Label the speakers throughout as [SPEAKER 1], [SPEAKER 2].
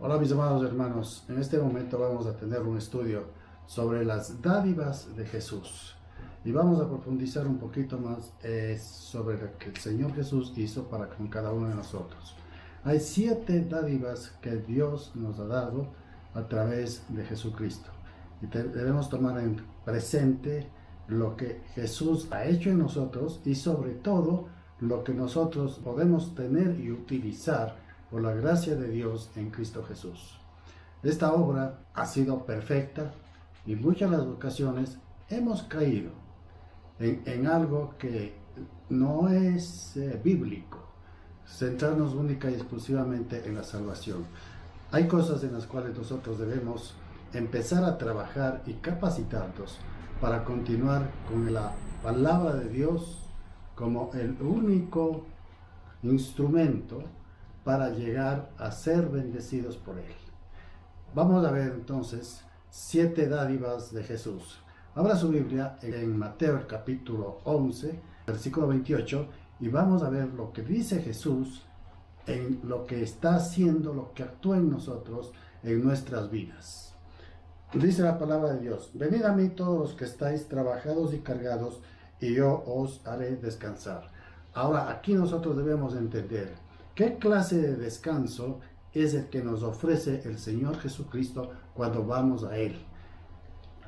[SPEAKER 1] Hola mis amados hermanos, en este momento vamos a tener un estudio sobre las dádivas de Jesús y vamos a profundizar un poquito más sobre lo que el Señor Jesús hizo para con cada uno de nosotros. Hay 7 dádivas que Dios nos ha dado a través de Jesucristo y debemos tomar en presente lo que Jesús ha hecho en nosotros y sobre todo lo que nosotros podemos tener y utilizar por la gracia de Dios en Cristo Jesús. Esta obra ha sido perfecta y muchas de las ocasiones hemos caído en algo que no es bíblico, centrarnos única y exclusivamente en la salvación. Hay cosas en las cuales nosotros debemos empezar a trabajar y capacitarnos para continuar con la palabra de Dios como el único instrumento para llegar a ser bendecidos por Él. Vamos a ver entonces 7 dádivas de Jesús. Abra su Biblia en Mateo capítulo 11, versículo 28, y vamos a ver lo que dice Jesús en lo que está haciendo, lo que actúa en nosotros, en nuestras vidas. Dice la palabra de Dios: venid a mí todos los que estáis trabajados y cargados, y yo os haré descansar. Ahora, aquí nosotros debemos entender ¿qué clase de descanso es el que nos ofrece el Señor Jesucristo cuando vamos a Él?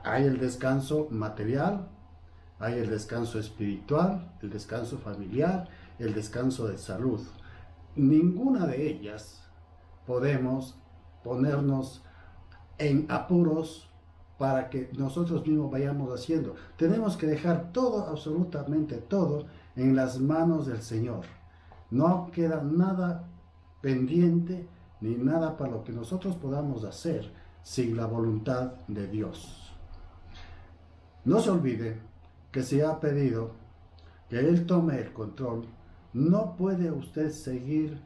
[SPEAKER 1] Hay el descanso material, hay el descanso espiritual, el descanso familiar, el descanso de salud. Ninguna de ellas podemos ponernos en apuros para que nosotros mismos vayamos haciendo. Tenemos que dejar todo, absolutamente todo, en las manos del Señor. No queda nada pendiente ni nada para lo que nosotros podamos hacer sin la voluntad de Dios. No se olvide que se ha pedido que Él tome el control. No puede usted seguir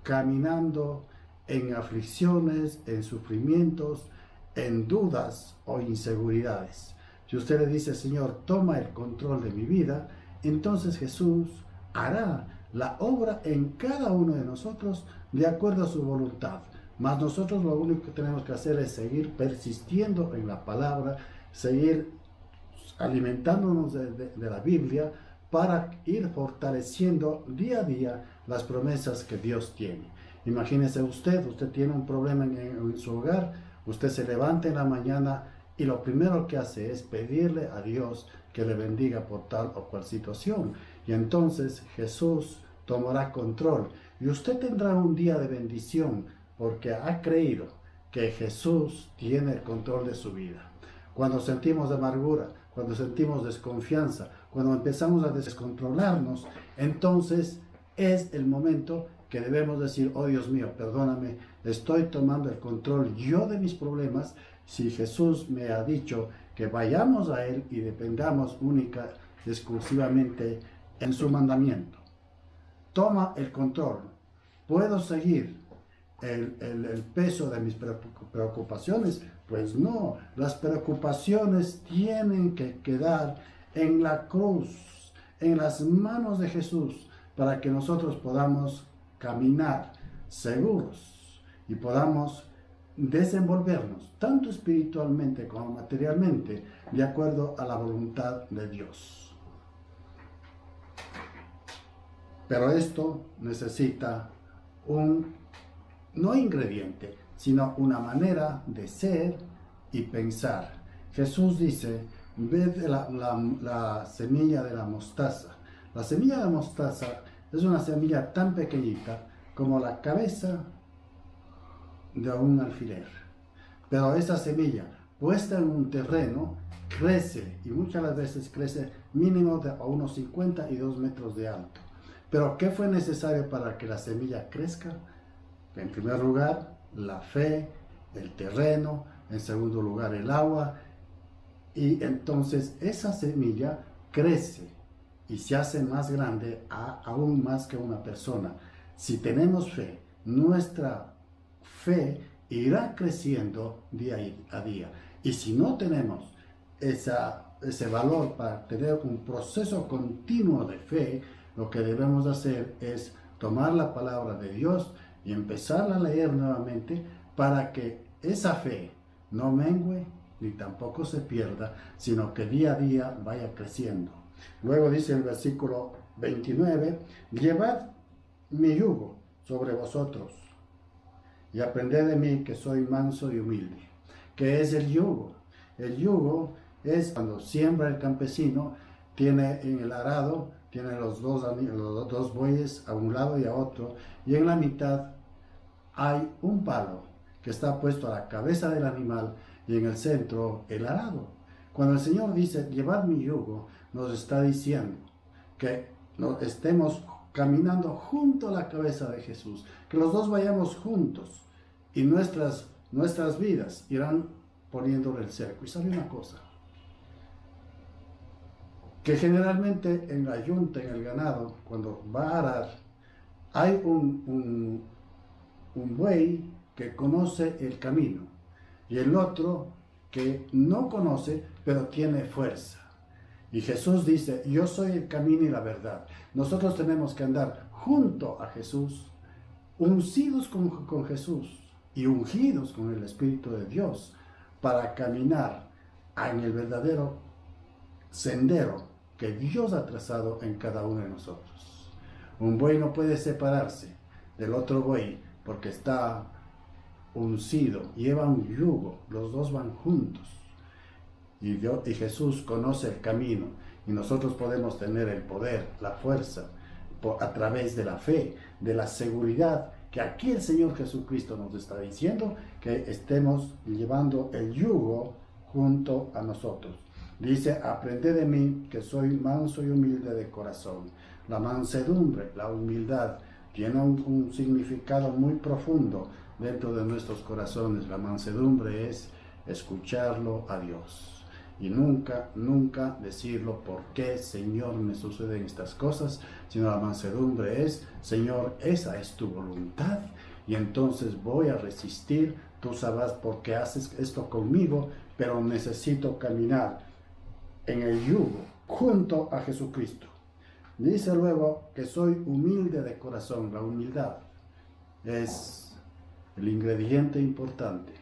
[SPEAKER 1] caminando en aflicciones, en sufrimientos, en dudas o inseguridades. Si usted le dice: Señor, toma el control de mi vida, entonces Jesús hará la obra en cada uno de nosotros de acuerdo a su voluntad. Mas nosotros lo único que tenemos que hacer es seguir persistiendo en la palabra, seguir alimentándonos de la Biblia para ir fortaleciendo día a día las promesas que Dios tiene. Imagínese usted tiene un problema en su hogar, usted se levanta en la mañana y lo primero que hace es pedirle a Dios que le bendiga por tal o cual situación. Y entonces Jesús tomará control y usted tendrá un día de bendición porque ha creído que Jesús tiene el control de su vida. Cuando sentimos amargura, cuando sentimos desconfianza, cuando empezamos a descontrolarnos, entonces es el momento que debemos decir: oh Dios mío, perdóname, estoy tomando el control yo de mis problemas. Si Jesús me ha dicho que vayamos a Él y dependamos única y exclusivamente en su mandamiento, toma el control. ¿Puedo seguir el peso de mis preocupaciones? Pues no, las preocupaciones tienen que quedar en la cruz, en las manos de Jesús, para que nosotros podamos caminar seguros y podamos desenvolvernos tanto espiritualmente como materialmente de acuerdo a la voluntad de Dios. Pero esto necesita no ingrediente, sino una manera de ser y pensar. Jesús dice: ved la semilla de la mostaza. La semilla de la mostaza es una semilla tan pequeñita como la cabeza de un alfiler. Pero esa semilla, puesta en un terreno, crece, y muchas las veces crece mínimo de unos 52 metros de alto. Pero ¿qué fue necesario para que la semilla crezca? En primer lugar, la fe, el terreno; en segundo lugar, el agua. Y entonces esa semilla crece y se hace más grande, aún más que una persona. Si tenemos fe, nuestra fe irá creciendo día a día. Y si no tenemos ese valor para tener un proceso continuo de fe, lo que debemos hacer es tomar la palabra de Dios y empezar a leer nuevamente para que esa fe no mengue ni tampoco se pierda, sino que día a día vaya creciendo. Luego dice el versículo 29, llevad mi yugo sobre vosotros y aprended de mí, que soy manso y humilde. ¿Qué es el yugo? El yugo es cuando siembra el campesino, tiene en el arado, tiene los dos bueyes a un lado y a otro, y en la mitad hay un palo que está puesto a la cabeza del animal y en el centro el arado. Cuando el Señor dice, llevad mi yugo, nos está diciendo que nos estemos caminando junto a la cabeza de Jesús, que los dos vayamos juntos y nuestras vidas irán poniéndole el cerco. Y sabe una cosa, que generalmente en la yunta, en el ganado, cuando va a arar, hay un buey que conoce el camino y el otro que no conoce, pero tiene fuerza. Y Jesús dice, yo soy el camino y la verdad. Nosotros tenemos que andar junto a Jesús, uncidos con Jesús y ungidos con el Espíritu de Dios para caminar en el verdadero sendero que Dios ha trazado en cada uno de nosotros. Un buey no puede separarse del otro buey porque está uncido, lleva un yugo, los dos van juntos. Y Jesús conoce el camino y nosotros podemos tener el poder, la fuerza, a través de la fe, de la seguridad que aquí el Señor Jesucristo nos está diciendo que estemos llevando el yugo junto a nosotros. Dice, aprended de mí, que soy manso y humilde de corazón. La mansedumbre, la humildad, tiene un significado muy profundo dentro de nuestros corazones. La mansedumbre es escucharlo a Dios. Y nunca decirlo, ¿por qué, Señor, me suceden estas cosas? Sino la mansedumbre es, Señor, esa es tu voluntad, y entonces voy a resistir. Tú sabrás por qué haces esto conmigo, pero necesito caminar en el yugo junto a Jesucristo. Dice luego que soy humilde de corazón. La humildad es el ingrediente importante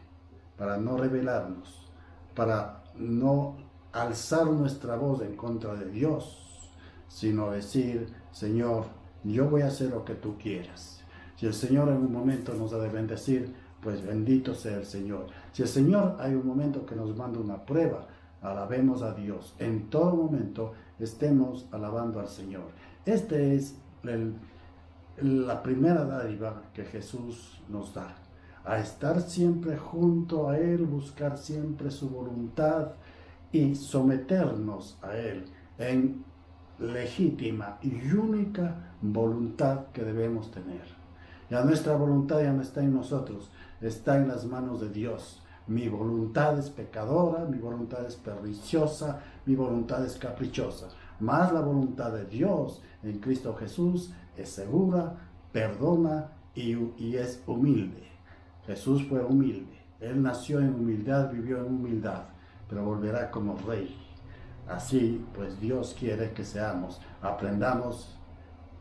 [SPEAKER 1] para no rebelarnos, para no alzar nuestra voz en contra de Dios, sino decir, Señor, yo voy a hacer lo que tú quieras. Si el Señor en un momento nos ha de bendecir, pues bendito sea el Señor. Si el Señor hay un momento que nos manda una prueba, alabemos a Dios. En todo momento estemos alabando al Señor. Esta es la primera dádiva que Jesús nos da, a estar siempre junto a Él, buscar siempre su voluntad y someternos a Él en legítima y única voluntad que debemos tener. Ya nuestra voluntad ya no está en nosotros, está en las manos de Dios. Mi voluntad es pecadora, mi voluntad es perniciosa, mi voluntad es caprichosa. Mas la voluntad de Dios en Cristo Jesús es segura, perdona y es humilde. Jesús fue humilde. Él nació en humildad, vivió en humildad, pero volverá como rey. Así, pues Dios quiere que aprendamos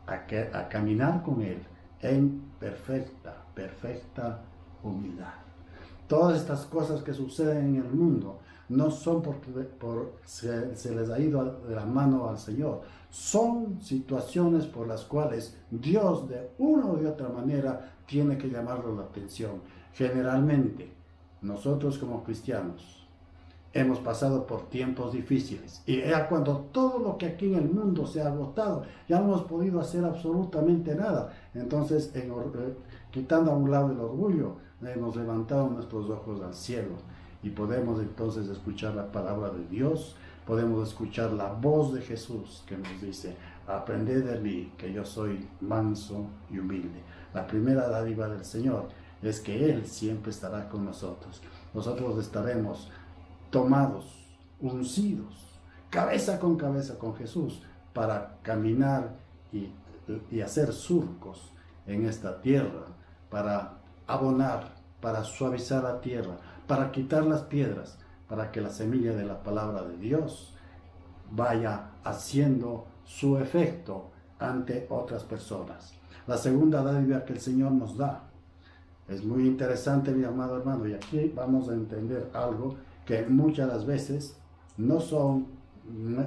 [SPEAKER 1] a caminar con Él en perfecta humildad. Todas estas cosas que suceden en el mundo no son porque se les ha ido de la mano al Señor. Son situaciones por las cuales Dios de una u de otra manera tiene que llamarnos la atención. Generalmente, nosotros como cristianos hemos pasado por tiempos difíciles y ya cuando todo lo que aquí en el mundo se ha agotado, ya no hemos podido hacer absolutamente nada. Entonces, quitando a un lado el orgullo, hemos levantado nuestros ojos al cielo y podemos entonces escuchar la palabra de Dios, podemos escuchar la voz de Jesús que nos dice, aprended de mí, que yo soy manso y humilde. La primera dádiva del Señor es que Él siempre estará con nosotros. Nosotros estaremos tomados, uncidos, cabeza con Jesús, para caminar y hacer surcos en esta tierra, para abonar, para suavizar la tierra, para quitar las piedras, para que la semilla de la palabra de Dios vaya haciendo su efecto ante otras personas. La segunda dádiva que el Señor nos da Es muy interesante, mi amado hermano, y aquí vamos a entender algo que muchas de las veces no son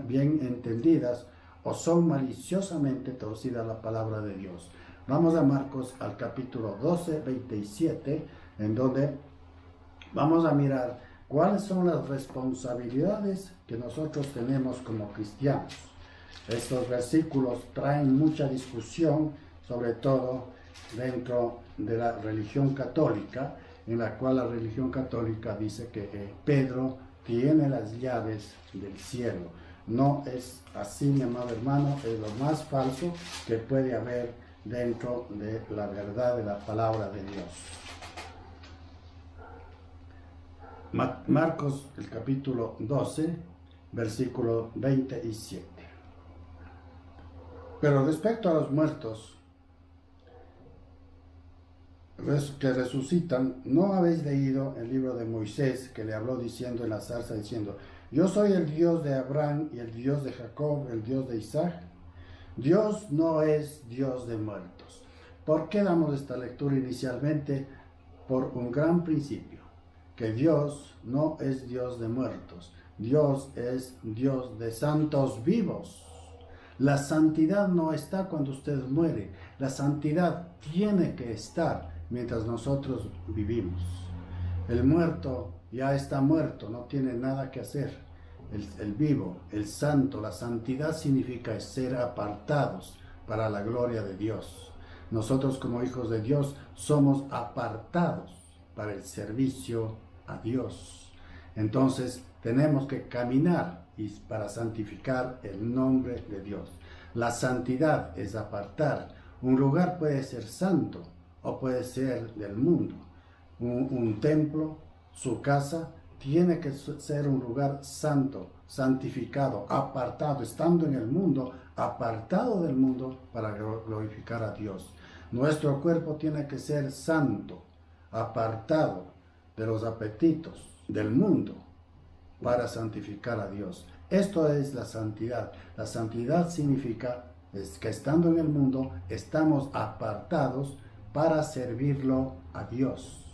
[SPEAKER 1] bien entendidas o son maliciosamente torcida la palabra de Dios. Vamos a Marcos al capítulo 12, 27, en donde vamos a mirar cuáles son las responsabilidades que nosotros tenemos como cristianos. Estos versículos traen mucha discusión, sobre todo dentro de la religión católica, en la cual la religión católica dice que Pedro tiene las llaves del cielo. No es así, mi amado hermano, es lo más falso que puede haber dentro de la verdad de la palabra de Dios. Marcos, el capítulo 12, versículo 27. Pero respecto a los muertos que resucitan, ¿no habéis leído el libro de Moisés que le habló diciendo en la zarza, diciendo: yo soy el Dios de Abraham y el Dios de Jacob, el Dios de Isaac? Dios no es Dios de muertos. ¿Por qué damos esta lectura inicialmente? Por un gran principio, que Dios no es Dios de muertos. Dios es Dios de santos vivos. La santidad no está cuando usted muere. La santidad tiene que estar mientras nosotros vivimos. El muerto ya está muerto, no tiene nada que hacer. El vivo, el santo, la santidad significa ser apartados para la gloria de Dios. Nosotros como hijos de Dios somos apartados para el servicio a Dios. Entonces tenemos que caminar para santificar el nombre de Dios. La santidad es apartar. Un lugar puede ser santo o puede ser del mundo. Un templo, su casa, tiene que ser un lugar santo, santificado, apartado, estando en el mundo, apartado del mundo para glorificar a Dios. Nuestro cuerpo tiene que ser santo, apartado de los apetitos del mundo para santificar a Dios. Esto es la santidad. La santidad significa que estando en el mundo estamos apartados para servirlo a Dios.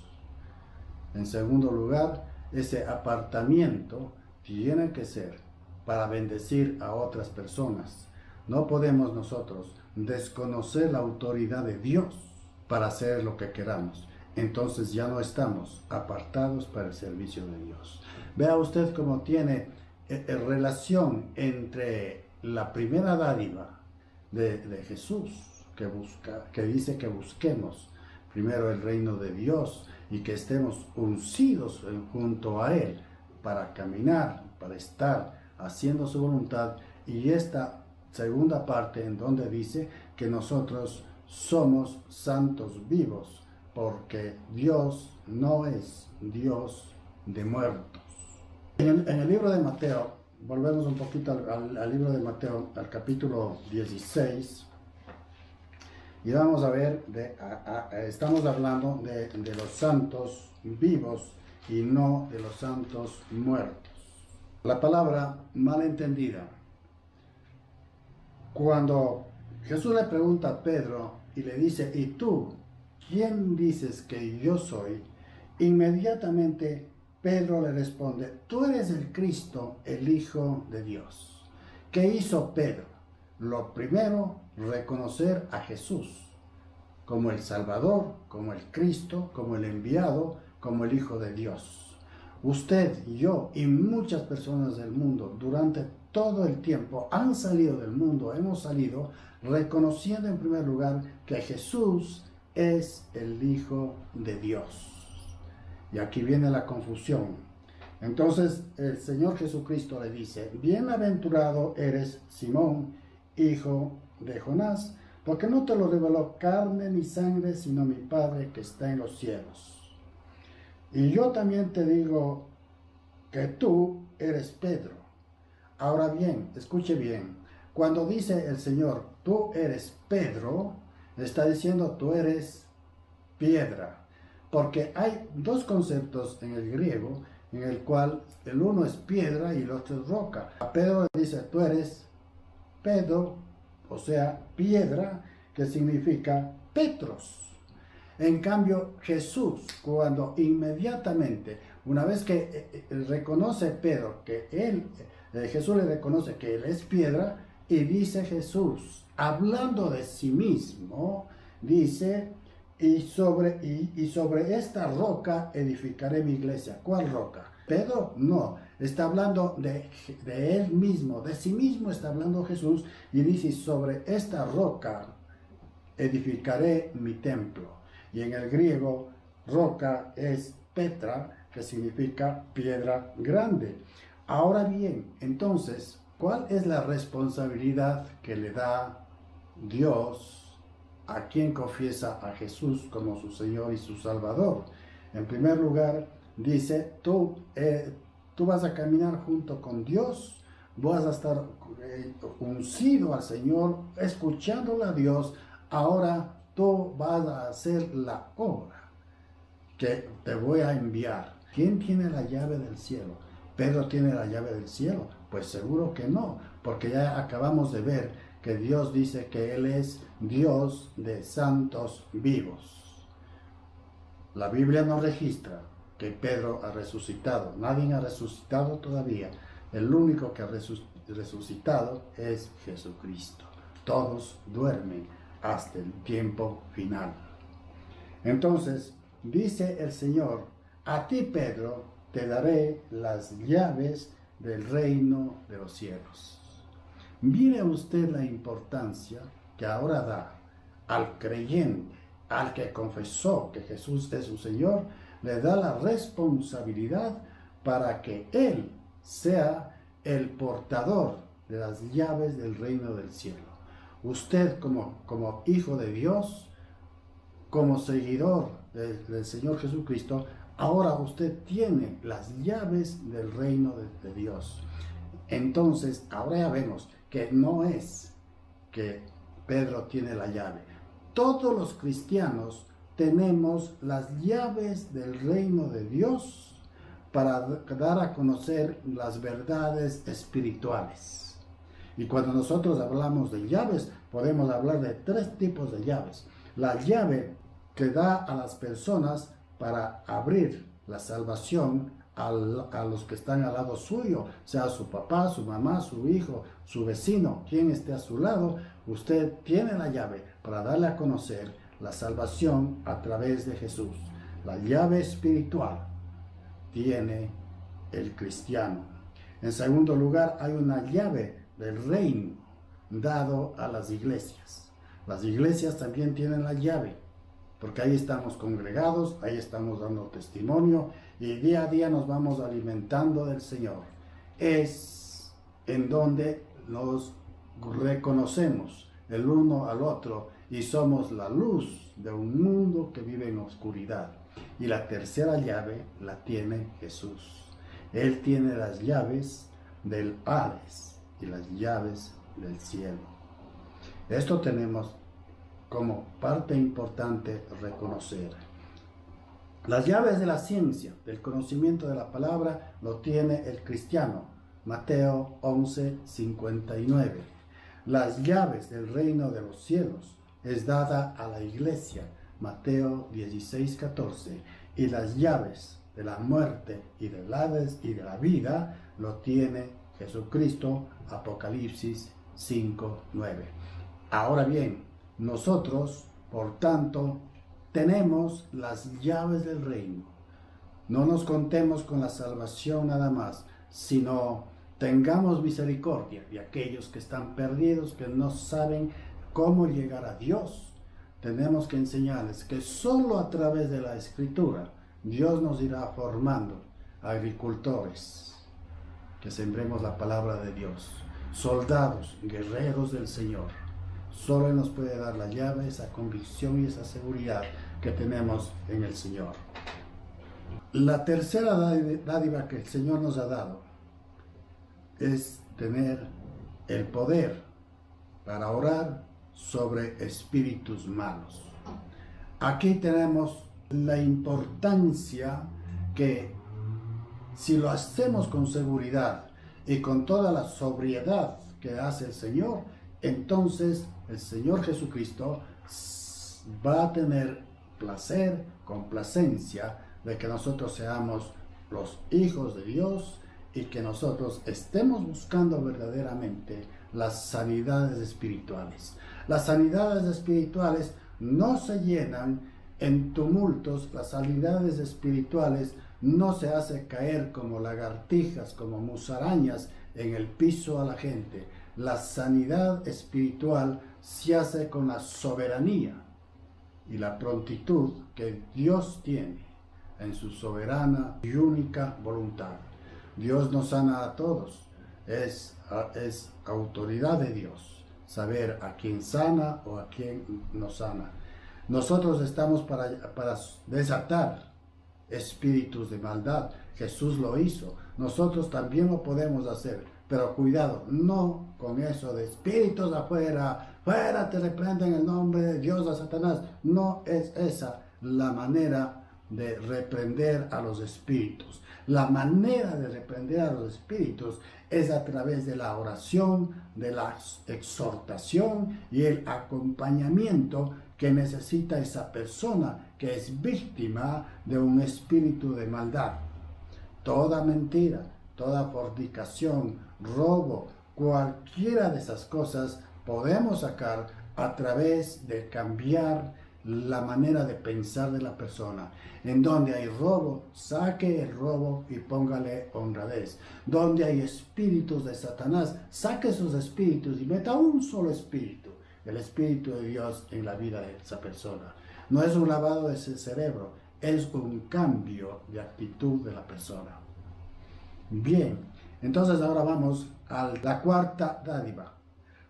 [SPEAKER 1] En segundo lugar, ese apartamiento tiene que ser para bendecir a otras personas. No podemos nosotros desconocer la autoridad de Dios para hacer lo que queramos. Entonces ya no estamos apartados para el servicio de Dios. Vea usted cómo tiene relación entre la primera dádiva de Jesús, que dice que busquemos primero el reino de Dios y que estemos uncidos junto a Él para caminar, para estar haciendo su voluntad, y esta segunda parte en donde dice que nosotros somos santos vivos, porque Dios no es Dios de muertos. En el libro de Mateo, volvemos un poquito al libro de Mateo, al capítulo 16, y vamos a ver, estamos hablando de los santos vivos y no de los santos muertos. La palabra malentendida. Cuando Jesús le pregunta a Pedro y le dice: ¿y tú, quién dices que yo soy? Inmediatamente Pedro le responde: tú eres el Cristo, el Hijo de Dios. ¿Qué hizo Pedro? Lo primero, reconocer a Jesús como el Salvador, como el Cristo, como el enviado, como el Hijo de Dios. Usted, yo y muchas personas del mundo durante todo el tiempo han salido del mundo, hemos salido reconociendo en primer lugar que Jesús es el Hijo de Dios. Y aquí viene la confusión. Entonces el Señor Jesucristo le dice: bienaventurado eres, Simón, hijo de Jonás, porque no te lo reveló carne ni sangre, sino mi Padre que está en los cielos. Y yo también te digo que tú eres Pedro. Ahora bien, escuche bien, cuando dice el Señor, tú eres Pedro, está diciendo tú eres piedra. Porque hay dos conceptos en el griego, en el cual el uno es piedra y el otro es roca. A Pedro le dice: tú eres Pedro, o sea, piedra, que significa Petros. En cambio, Jesús, cuando inmediatamente, una vez que reconoce Pedro que Jesús le reconoce que él es piedra, y dice Jesús, hablando de sí mismo, dice, sobre esta roca edificaré mi iglesia. ¿Cuál roca? Pedro no, está hablando de él mismo, de sí mismo está hablando Jesús, y dice, sobre esta roca edificaré mi templo. Y en el griego, roca es Petra, que significa piedra grande. Ahora bien, entonces, ¿cuál es la responsabilidad que le da Dios a quien confiesa a Jesús como su Señor y su Salvador? En primer lugar, dice, tú vas a caminar junto con Dios, vas a estar uncido al Señor, escuchándole a Dios. Ahora tú vas a hacer la obra que te voy a enviar. ¿Quién tiene la llave del cielo? ¿Pedro tiene la llave del cielo? Pues seguro que no, porque ya acabamos de ver que Dios dice que Él es Dios de santos vivos. La Biblia no registra que Pedro ha resucitado. Nadie ha resucitado todavía. El único que ha resucitado es Jesucristo. Todos duermen hasta el tiempo final. Entonces, dice el Señor, a ti, Pedro, te daré las llaves del reino de los cielos. Mire usted la importancia que ahora da al creyente, al que confesó que Jesús es su Señor, le da la responsabilidad para que Él sea el portador de las llaves del reino del cielo. Usted como hijo de Dios, como seguidor del Señor Jesucristo, ahora usted tiene las llaves del reino de Dios. Entonces, ahora ya vemos que no es que Pedro tiene la llave. Todos los cristianos tenemos las llaves del reino de Dios para dar a conocer las verdades espirituales. Y cuando nosotros hablamos de llaves, podemos hablar de tres tipos de llaves. La llave que da a las personas para abrir la salvación a los que están al lado suyo, sea su papá, su mamá, su hijo, su vecino, quien esté a su lado. Usted tiene la llave para darle a conocer la salvación a través de Jesús. La llave espiritual tiene el cristiano. En segundo lugar, hay una llave del reino dado a las iglesias. Las iglesias también tienen la llave, porque ahí estamos congregados, ahí estamos dando testimonio y día a día nos vamos alimentando del Señor. Es en donde nos reconocemos el uno al otro y somos la luz de un mundo que vive en oscuridad. Y la tercera llave la tiene Jesús. Él tiene las llaves del Hades y las llaves del cielo. Esto tenemos como parte importante reconocer. Las llaves de la ciencia, del conocimiento de la palabra, lo tiene el cristiano. Mateo 11:59. Las llaves del reino de los cielos es dada a la iglesia. Mateo 16:14. Y las llaves de la muerte y del Hades y de la vida lo tiene Jesucristo. Apocalipsis 5:9. Ahora bien, nosotros, por tanto, tenemos las llaves del reino. No nos contemos con la salvación nada más, sino tengamos misericordia de aquellos que están perdidos, que no saben cómo llegar a Dios. Tenemos que enseñarles que solo a través de la Escritura Dios nos irá formando agricultores, que sembremos la palabra de Dios, soldados, guerreros del Señor. Solo Él nos puede dar la llave, esa convicción y esa seguridad que tenemos en el Señor. La tercera dádiva que el Señor nos ha dado es tener el poder para orar sobre espíritus malos. Aquí tenemos la importancia que si lo hacemos con seguridad y con toda la sobriedad que hace el Señor, entonces el Señor Jesucristo va a tener placer, complacencia de que nosotros seamos los hijos de Dios y que nosotros estemos buscando verdaderamente las sanidades espirituales. Las sanidades espirituales no se llenan en tumultos, las sanidades espirituales no se hace caer como lagartijas, como musarañas en el piso a la gente. La sanidad espiritual se hace con la soberanía y la prontitud que Dios tiene en su soberana y única voluntad. Dios nos sana a todos, es autoridad de Dios saber a quién sana o a quién no sana. Nosotros estamos para desatar espíritus de maldad. Jesús lo hizo, nosotros también lo podemos hacer, pero cuidado, no con eso de espíritus afuera, fuera te reprenden en el nombre de Dios a Satanás. No es esa la manera de reprender a los espíritus. La manera de reprender a los espíritus es a través de la oración, de la exhortación y el acompañamiento que necesita esa persona que es víctima de un espíritu de maldad. Toda mentira, toda fornicación, robo, cualquiera de esas cosas podemos sacar a través de cambiar la manera de pensar de la persona. En donde hay robo, saque el robo y póngale honradez. Donde hay espíritus de Satanás, saque esos espíritus y meta un solo espíritu, el Espíritu de Dios, en la vida de esa persona. No es un lavado de ese cerebro, es un cambio de actitud de la persona. Bien, entonces ahora vamos a la cuarta dádiva.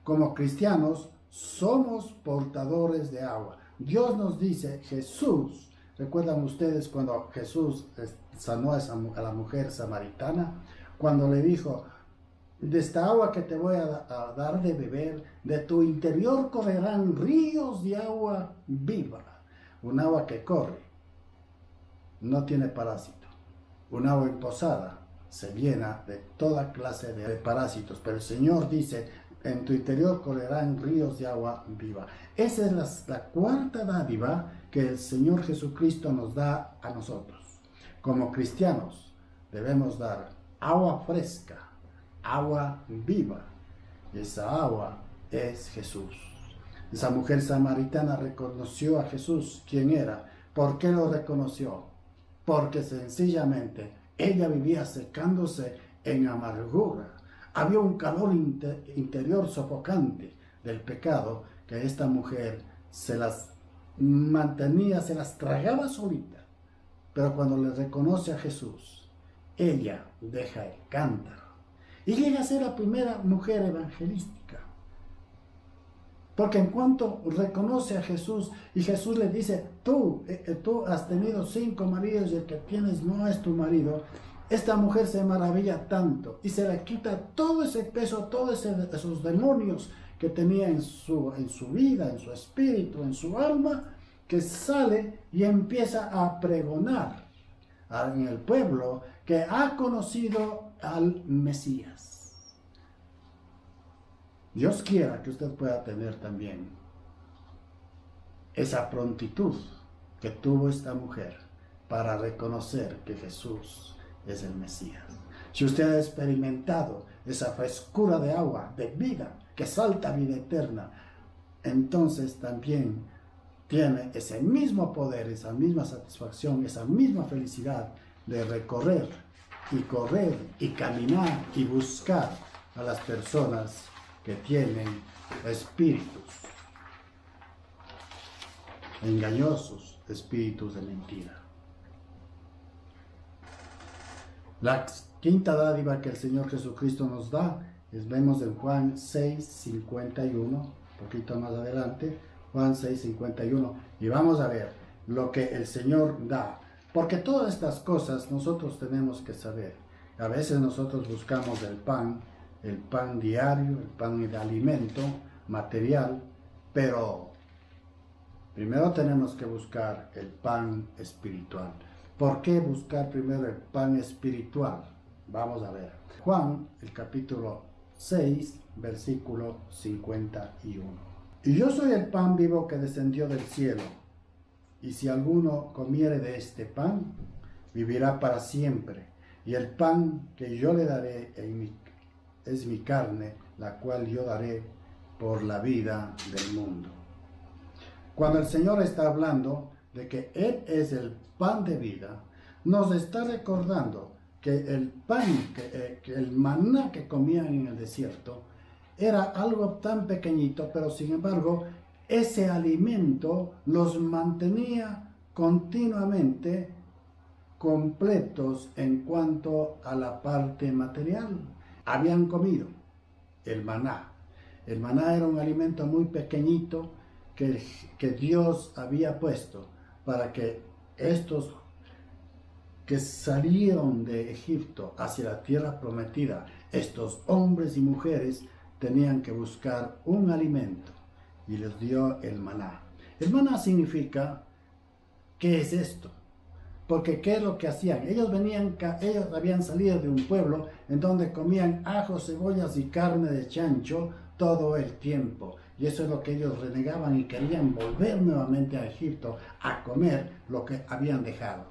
[SPEAKER 1] Como cristianos somos portadores de agua. Dios nos dice, Jesús, ¿recuerdan ustedes cuando Jesús sanó a la mujer samaritana? Cuando le dijo, de esta agua que te voy a dar de beber, de tu interior correrán ríos de agua viva. Un agua que corre, no tiene parásito. Un agua emposada se llena de toda clase de parásitos, pero el Señor dice, en tu interior correrán ríos de agua viva. Esa es la cuarta dádiva que el Señor Jesucristo nos da a nosotros. Como cristianos debemos dar agua fresca, agua viva. Y esa agua es Jesús. Esa mujer samaritana reconoció a Jesús quién era. ¿Por qué lo reconoció? Porque sencillamente ella vivía secándose en amargura. Había un calor interior sofocante del pecado que esta mujer se las mantenía, se las tragaba solita. Pero cuando le reconoce a Jesús, ella deja el cántaro y llega a ser la primera mujer evangelística. Porque en cuanto reconoce a Jesús y Jesús le dice, tú has tenido 5 maridos y el que tienes no es tu marido, esta mujer se maravilla tanto y se le quita todo ese peso, todos esos demonios que tenía en su vida, en su espíritu, en su alma, que sale y empieza a pregonar en el pueblo que ha conocido al Mesías. Dios quiera que usted pueda tener también esa prontitud que tuvo esta mujer para reconocer que Jesús es el Mesías. Si usted ha experimentado esa frescura de agua, de vida, que salta a vida eterna, entonces también tiene ese mismo poder, esa misma satisfacción, esa misma felicidad de recorrer y correr y caminar y buscar a las personas que tienen espíritus engañosos, espíritus de mentira. La quinta dádiva que el Señor Jesucristo nos da, vemos en Juan 6:51, un poquito más adelante, Juan 6:51, y vamos a ver lo que el Señor da, porque todas estas cosas nosotros tenemos que saber. A veces nosotros buscamos el pan diario, el pan de alimento material, pero primero tenemos que buscar el pan espiritual. ¿Por qué buscar primero el pan espiritual? Vamos a ver. Juan, el capítulo 6, versículo 51. Y yo soy el pan vivo que descendió del cielo. y si alguno comiere de este pan, vivirá para siempre. Y el pan que yo le daré es mi carne, la cual yo daré por la vida del mundo. Cuando el Señor está hablando de que Él es el pan de vida, nos está recordando que el pan, que el maná que comían en el desierto, era algo tan pequeñito, pero sin embargo, ese alimento los mantenía continuamente completos en cuanto a la parte material. Habían comido el maná. El maná era un alimento muy pequeñito que Dios había puesto para que estos que salieron de Egipto hacia la tierra prometida, estos hombres y mujeres tenían que buscar un alimento y les dio el maná. El maná significa, ¿qué es esto? Porque ¿qué es lo que hacían? Ellos habían salido de un pueblo en donde comían ajos, cebollas y carne de chancho todo el tiempo. Y eso es lo que ellos renegaban y querían volver nuevamente a Egipto a comer lo que habían dejado.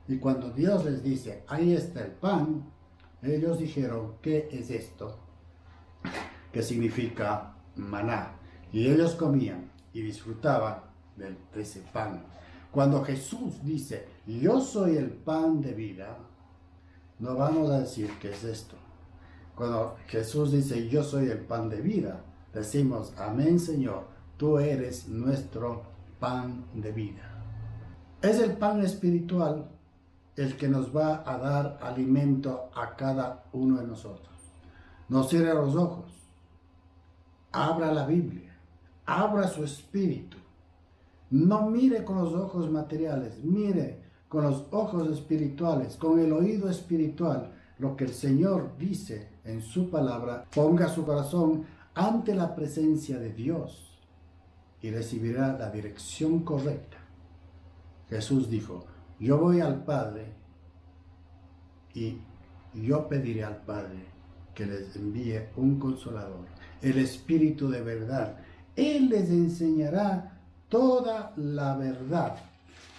[SPEAKER 1] Y cuando Dios les dice, ahí está el pan, ellos dijeron, ¿qué es esto? Que significa maná. Y ellos comían y disfrutaban de ese pan. Cuando Jesús dice, yo soy el pan de vida, no vamos a decir qué es esto. Cuando Jesús dice, yo soy el pan de vida, decimos, amén Señor, tú eres nuestro pan de vida. Es el pan espiritual el que nos va a dar alimento a cada uno de nosotros. No cierre los ojos, abra la Biblia, abra su espíritu. No mire con los ojos materiales, mire con los ojos espirituales, con el oído espiritual, lo que el Señor dice en su palabra. Ponga su corazón ante la presencia de Dios y recibirá la dirección correcta. Jesús dijo, yo voy al Padre y yo pediré al Padre que les envíe un consolador, el Espíritu de verdad. Él les enseñará toda la verdad.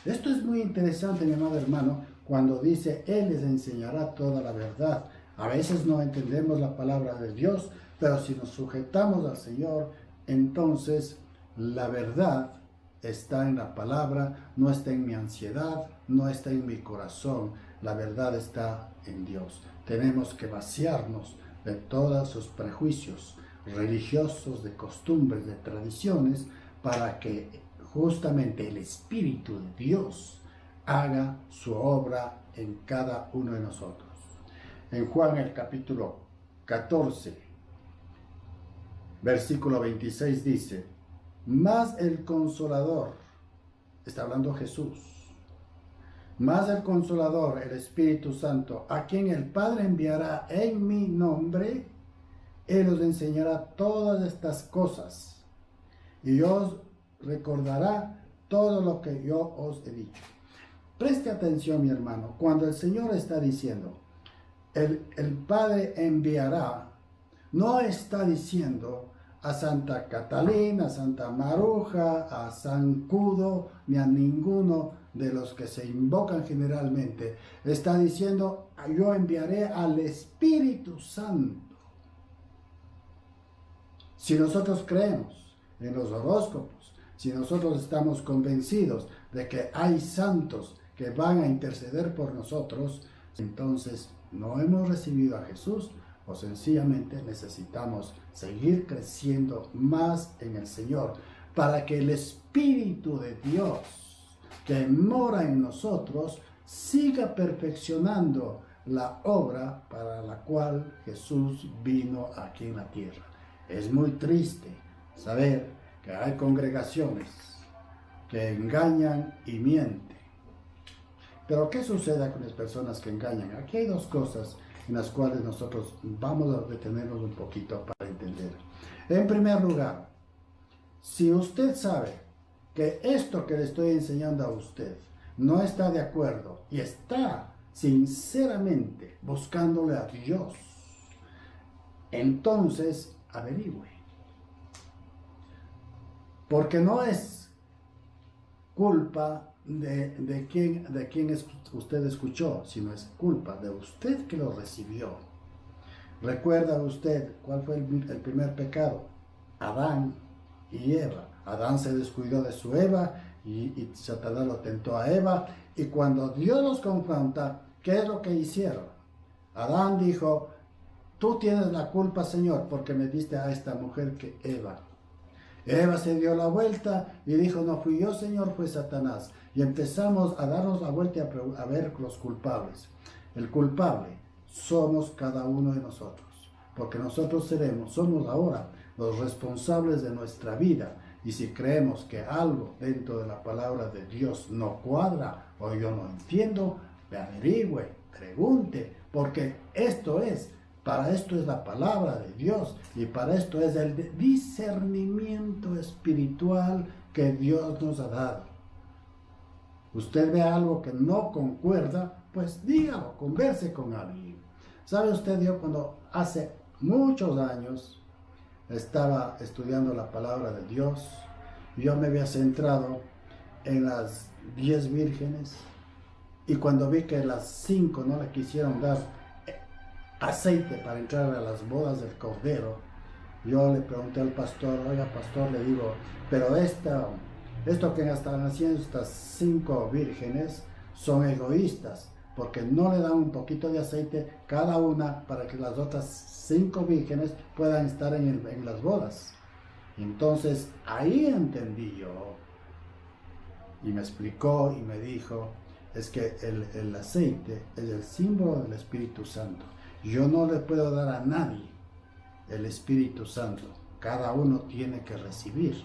[SPEAKER 1] Esto es muy interesante, mi amado hermano, cuando dice, Él les enseñará toda la verdad. A veces no entendemos la palabra de Dios, pero si nos sujetamos al Señor, entonces la verdad está en la palabra, no está en mi ansiedad, no está en mi corazón. La verdad está en Dios. Tenemos que vaciarnos de todos sus prejuicios religiosos, de costumbres, de tradiciones, para que justamente el Espíritu de Dios haga su obra en cada uno de nosotros. En Juan el capítulo 14, versículo 26 dice, mas el Consolador, está hablando Jesús, mas el Consolador, el Espíritu Santo, a quien el Padre enviará en mi nombre, Él os enseñará todas estas cosas y os recordará todo lo que yo os he dicho. Preste atención, mi hermano, cuando el Señor está diciendo, el Padre enviará, no está diciendo a Santa Catalina, a Santa Maruja, a San Cudo, ni a ninguno de los que se invocan generalmente. Está diciendo, yo enviaré al Espíritu Santo. Si nosotros creemos en los horóscopos, si nosotros estamos convencidos de que hay santos que van a interceder por nosotros, entonces no hemos recibido a Jesús o sencillamente necesitamos seguir creciendo más en el Señor para que el Espíritu de Dios que mora en nosotros siga perfeccionando la obra para la cual Jesús vino aquí en la tierra. Es muy triste saber que hay congregaciones que engañan y mienten. Pero ¿qué sucede con las personas que engañan? Aquí hay dos cosas en las cuales nosotros vamos a detenernos un poquito para entender. En primer lugar, si usted sabe que esto que le estoy enseñando a usted no está de acuerdo y está sinceramente buscándole a Dios, entonces averigüe. Porque no es culpa de quién usted escuchó, sino es culpa de usted que lo recibió. ¿Recuerda usted cuál fue el primer pecado? Adán y Eva. Adán se descuidó de su Eva y Satanás lo tentó a Eva. Y cuando Dios los confronta, ¿qué es lo que hicieron? Adán dijo: tú tienes la culpa, Señor, porque me diste a esta mujer que Eva. Eva se dio la vuelta y dijo: no fui yo, Señor, fue Satanás. Y empezamos a darnos la vuelta y a ver los culpables. El culpable somos cada uno de nosotros, porque nosotros somos ahora los responsables de nuestra vida. Y si creemos que algo dentro de la palabra de Dios no cuadra o yo no entiendo, averigüe, pregunte, porque para esto es la palabra de Dios y para esto es el discernimiento espiritual que Dios nos ha dado. Usted ve algo que no concuerda, pues dígalo, converse con alguien. ¿Sabe usted? Yo cuando hace muchos años estaba estudiando la palabra de Dios, yo me había centrado en las 10 vírgenes y cuando vi que las 5 no le quisieron dar aceite para entrar a las bodas del Cordero, yo le pregunté al pastor: oiga, pastor, le digo, pero esto que están haciendo estas 5 vírgenes son egoístas, porque no le dan un poquito de aceite cada una para que las otras 5 vírgenes puedan estar en las bodas. Entonces ahí entendí yo, y me explicó y me dijo: es que el aceite es el símbolo del Espíritu Santo. Yo no le puedo dar a nadie el Espíritu Santo. Cada uno tiene que recibir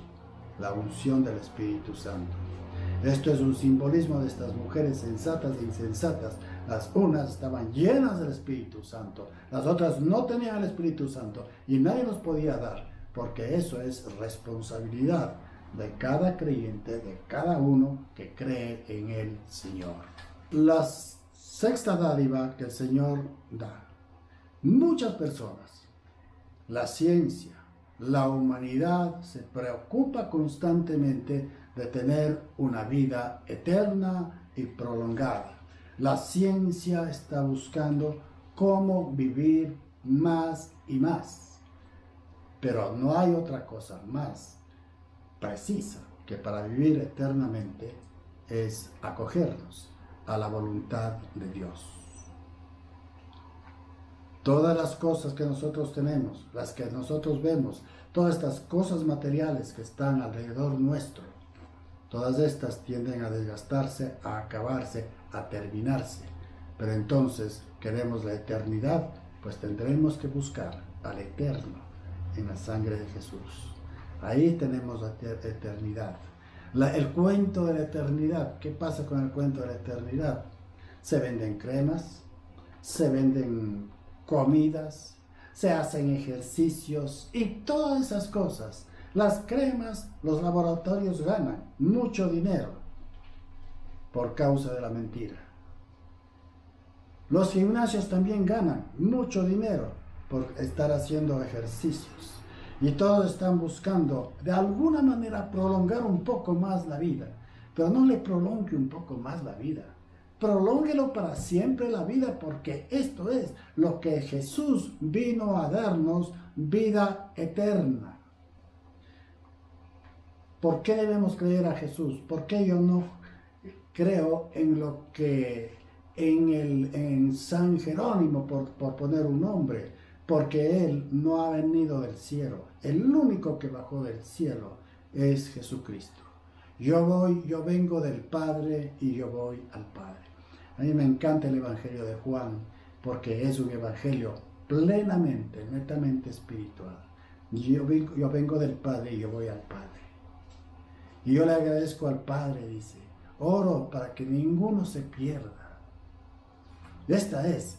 [SPEAKER 1] la unción del Espíritu Santo. Esto es un simbolismo de estas mujeres sensatas e insensatas. Las unas estaban llenas del Espíritu Santo, las otras no tenían el Espíritu Santo y nadie los podía dar, porque eso es responsabilidad de cada creyente, de cada uno que cree en el Señor. La sexta dádiva que el Señor da. Muchas personas, la ciencia, la humanidad se preocupa constantemente de tener una vida eterna y prolongada. La ciencia está buscando cómo vivir más y más, pero no hay otra cosa más precisa que para vivir eternamente es acogernos a la voluntad de Dios. Todas las cosas que nosotros tenemos, las que nosotros vemos, todas estas cosas materiales que están alrededor nuestro, todas estas tienden a desgastarse, a acabarse, a terminarse. Pero entonces queremos la eternidad, pues tendremos que buscar al eterno en la sangre de Jesús. Ahí tenemos la eternidad. El cuento de la eternidad. ¿Qué pasa con el cuento de la eternidad? Se venden cremas, se venden comidas, se hacen ejercicios y todas esas cosas. Las cremas, los laboratorios ganan mucho dinero por causa de la mentira. Los gimnasios también ganan mucho dinero por estar haciendo ejercicios. Y todos están buscando de alguna manera prolongar un poco más la vida. Pero no le prolongue un poco más la vida. Prolónguelo para siempre la vida, porque esto es lo que Jesús vino a darnos, vida eterna. ¿Por qué debemos creer a Jesús? ¿Por qué yo no creo en lo que en San Jerónimo, por poner un nombre? Porque Él no ha venido del cielo. El único que bajó del cielo es Jesucristo. Yo vengo del Padre y yo voy al Padre. A mí me encanta el Evangelio de Juan, porque es un evangelio plenamente, netamente espiritual. Yo vengo del Padre y yo voy al Padre. Y yo le agradezco al Padre, dice, oro para que ninguno se pierda. Esta es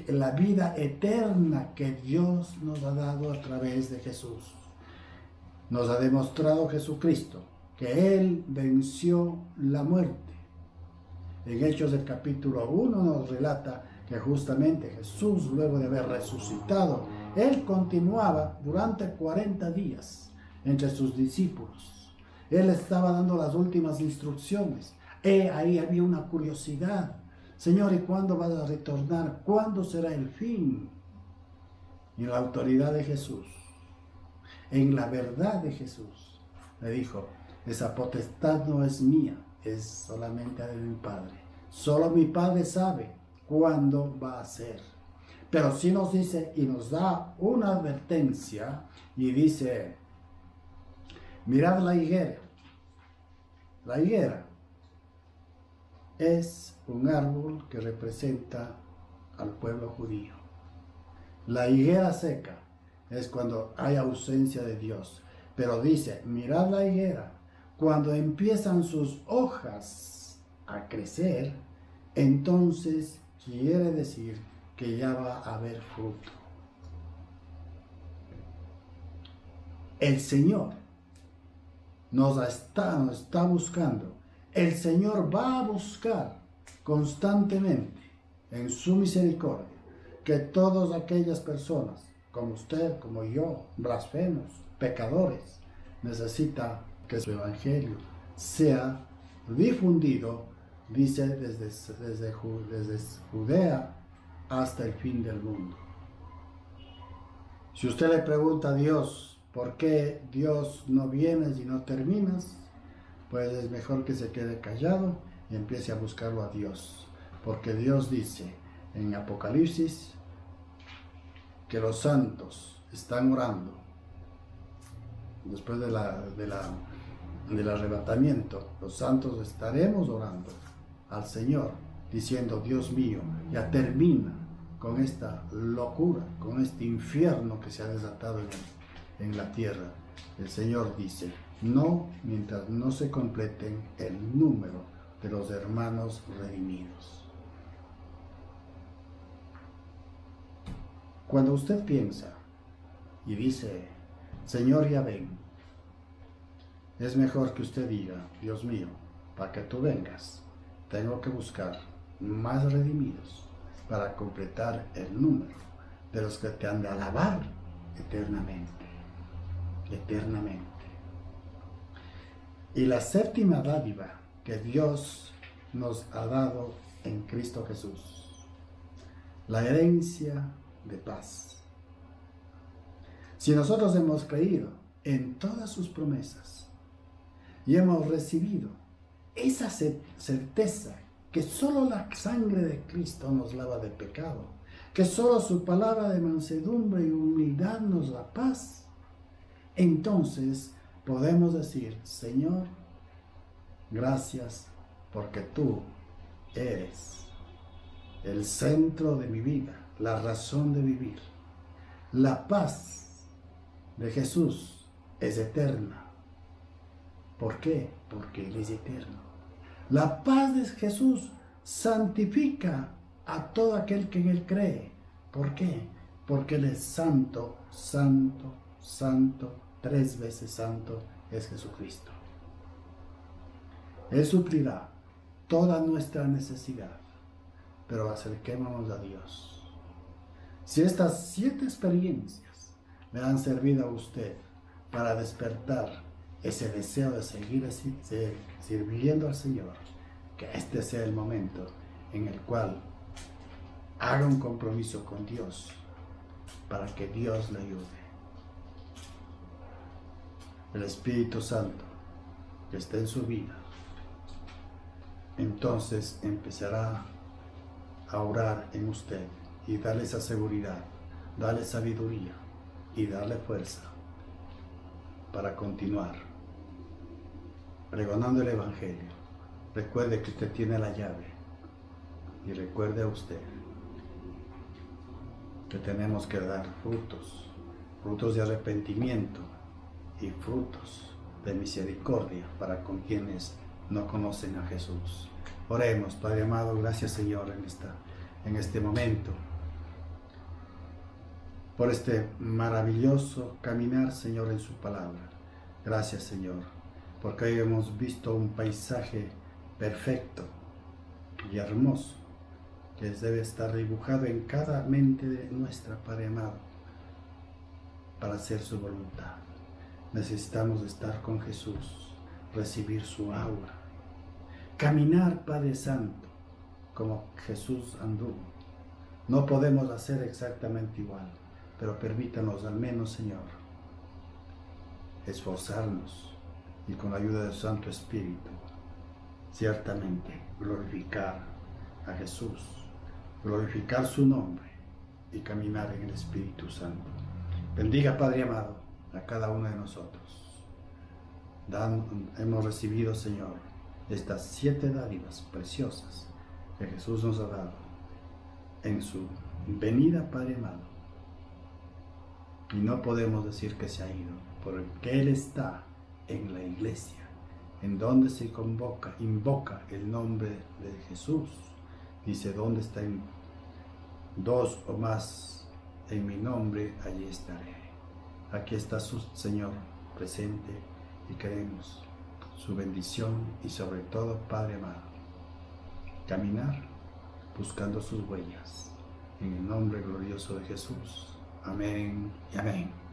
[SPEAKER 1] la vida eterna que Dios nos ha dado a través de Jesús. Nos ha demostrado Jesucristo que Él venció la muerte. En Hechos del capítulo 1 nos relata que justamente Jesús, luego de haber resucitado, Él continuaba durante 40 días entre sus discípulos. Él estaba dando las últimas instrucciones. Ahí había una curiosidad. Señor, ¿y cuándo vas a retornar? ¿Cuándo será el fin? Y en la autoridad de Jesús, en la verdad de Jesús, le dijo, esa potestad no es mía, es solamente de mi Padre. Solo mi Padre sabe cuándo va a ser. Pero sí nos dice y nos da una advertencia y dice, mirad la higuera. La higuera es un árbol que representa al pueblo judío. La higuera seca es cuando hay ausencia de Dios. Pero dice, mirad la higuera, cuando empiezan sus hojas a crecer, entonces quiere decir que ya va a haber fruto. El Señor nos está buscando. El Señor va a buscar constantemente en su misericordia que todas aquellas personas, como usted, como yo, blasfemos, pecadores, necesita que su evangelio sea difundido, dice, desde Judea hasta el fin del mundo. Si usted le pregunta a Dios, ¿por qué Dios no vienes y no terminas? Pues es mejor que se quede callado y empiece a buscarlo a Dios. Porque Dios dice en Apocalipsis que los santos están orando después del arrebatamiento. Los santos estaremos orando al Señor diciendo, Dios mío, ya termina con esta locura, con este infierno que se ha desatado en la tierra. El Señor dice, no, mientras no se completen el número de los hermanos redimidos. Cuando usted piensa y dice, Señor, ya ven, es mejor que usted diga, Dios mío, para que tú vengas, tengo que buscar más redimidos para completar el número de los que te han de alabar eternamente. Eternamente. Y la séptima dádiva que Dios nos ha dado en Cristo Jesús, la herencia de paz. Si nosotros hemos creído en todas sus promesas y hemos recibido esa certeza que solo la sangre de Cristo nos lava de pecado, que solo su palabra de mansedumbre y humildad nos da paz, entonces podemos decir, Señor, gracias porque tú eres el centro de mi vida, la razón de vivir. La paz de Jesús es eterna. ¿Por qué? Porque Él es eterno. La paz de Jesús santifica a todo aquel que en Él cree. ¿Por qué? Porque Él es santo, santo, santo, 3 veces santo es Jesucristo. Él suplirá toda nuestra necesidad, pero acerquémonos a Dios. Si estas 7 experiencias le han servido a usted para despertar ese deseo de seguir sirviendo al Señor, que este sea el momento en el cual haga un compromiso con Dios para que Dios le ayude. El Espíritu Santo que está en su vida, entonces empezará a orar en usted y darle esa seguridad, darle sabiduría y darle fuerza para continuar pregonando el Evangelio. Recuerde que usted tiene la llave y recuerde a usted que tenemos que dar frutos, frutos de arrepentimiento y frutos de misericordia para con quienes no conocen a Jesús. Oremos. Padre amado, gracias Señor en este momento por este maravilloso caminar, Señor, en su palabra. Gracias, Señor, porque hoy hemos visto un paisaje perfecto y hermoso que debe estar dibujado en cada mente de nuestra, Padre amado, para hacer su voluntad. Necesitamos estar con Jesús, recibir su aura, caminar, Padre Santo, como Jesús anduvo. No podemos hacer exactamente igual, pero permítanos al menos, Señor, esforzarnos y con la ayuda del Santo Espíritu, ciertamente glorificar a Jesús, glorificar su nombre y caminar en el Espíritu Santo. Bendiga, Padre amado, a cada uno de nosotros. Hemos recibido, Señor, estas 7 dádivas preciosas que Jesús nos ha dado en su venida, Padre amado. Y no podemos decir que se ha ido, porque Él está en la iglesia, en donde se invoca el nombre de Jesús. Dice, ¿dónde están 2 o más en mi nombre? Allí estaré. Aquí está su Señor presente y queremos su bendición y sobre todo, Padre amado, caminar buscando sus huellas. En el nombre glorioso de Jesús. Amén y amén.